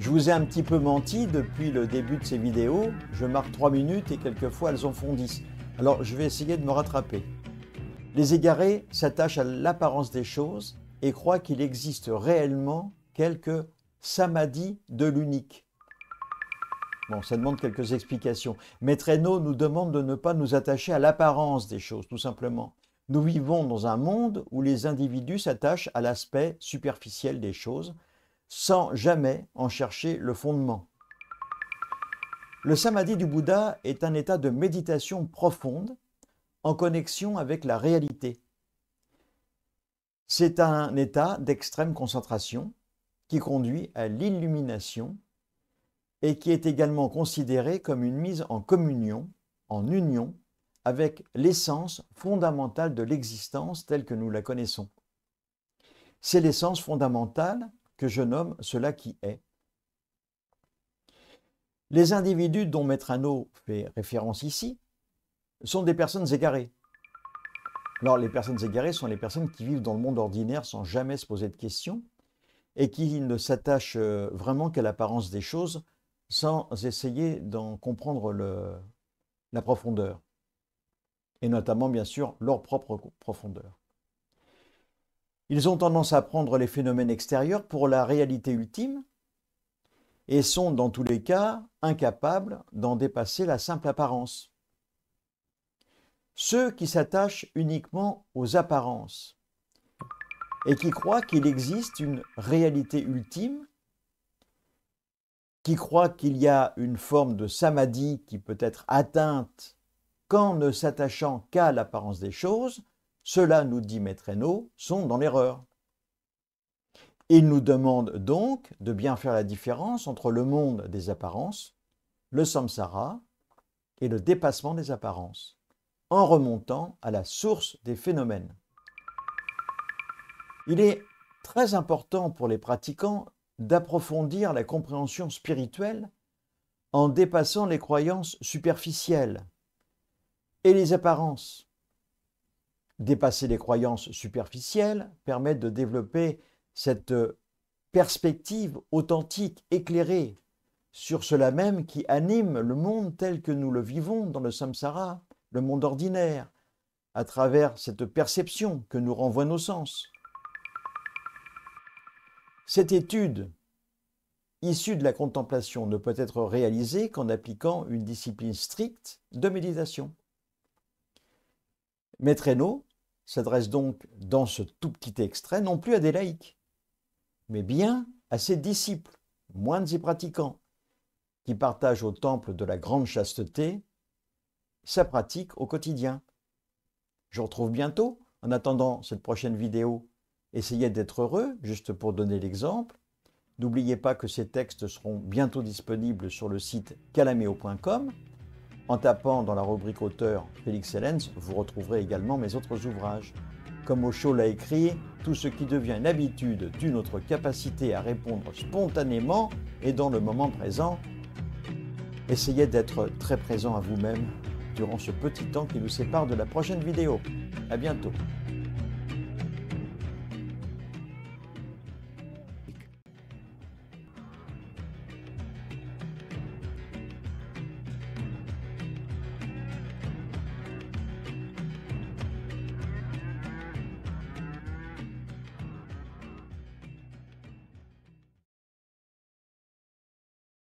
Je vous ai un petit peu menti depuis le début de ces vidéos. Je marque 3 minutes et quelquefois elles en font 10. Alors je vais essayer de me rattraper. Les égarés s'attachent à l'apparence des choses et croient qu'il existe réellement quelques samadhis de l'unique. Bon, ça demande quelques explications. Maître Hainaut nous demande de ne pas nous attacher à l'apparence des choses, tout simplement. Nous vivons dans un monde où les individus s'attachent à l'aspect superficiel des choses, sans jamais en chercher le fondement. Le samadhi du Bouddha est un état de méditation profonde, en connexion avec la réalité. C'est un état d'extrême concentration qui conduit à l'illumination et qui est également considéré comme une mise en communion, en union, avec l'essence fondamentale de l'existence telle que nous la connaissons. C'est l'essence fondamentale que je nomme cela qui est. Les individus dont Maître Hainaut fait référence ici sont des personnes égarées. Alors, les personnes égarées sont les personnes qui vivent dans le monde ordinaire sans jamais se poser de questions et qui ne s'attachent vraiment qu'à l'apparence des choses sans essayer d'en comprendre la profondeur. Et notamment, bien sûr, leur propre profondeur. Ils ont tendance à prendre les phénomènes extérieurs pour la réalité ultime et sont, dans tous les cas, incapables d'en dépasser la simple apparence. Ceux qui s'attachent uniquement aux apparences et qui croient qu'il existe une réalité ultime, qui croient qu'il y a une forme de samadhi qui peut être atteinte qu'en ne s'attachant qu'à l'apparence des choses, ceux-là, nous dit Maître Hainaut, sont dans l'erreur. Il nous demande donc de bien faire la différence entre le monde des apparences, le samsara et le dépassement des apparences, en remontant à la source des phénomènes. Il est très important pour les pratiquants d'approfondir la compréhension spirituelle en dépassant les croyances superficielles et les apparences. Dépasser les croyances superficielles permet de développer cette perspective authentique, éclairée, sur cela même qui anime le monde tel que nous le vivons dans le samsara, le monde ordinaire, à travers cette perception que nous renvoient nos sens. Cette étude issue de la contemplation ne peut être réalisée qu'en appliquant une discipline stricte de méditation. Maître Hainaut s'adresse donc dans ce tout petit extrait non plus à des laïcs, mais bien à ses disciples, moines et pratiquants, qui partagent au temple de la grande chasteté sa pratique au quotidien. Je vous retrouve bientôt. En attendant cette prochaine vidéo, essayez d'être heureux, juste pour donner l'exemple. N'oubliez pas que ces textes seront bientôt disponibles sur le site calameo.com. En tapant dans la rubrique auteur Félix Hellens, vous retrouverez également mes autres ouvrages. Comme Osho l'a écrit, tout ce qui devient une habitude due notre capacité à répondre spontanément et dans le moment présent. Essayez d'être très présent à vous-même durant ce petit temps qui nous sépare de la prochaine vidéo. À bientôt.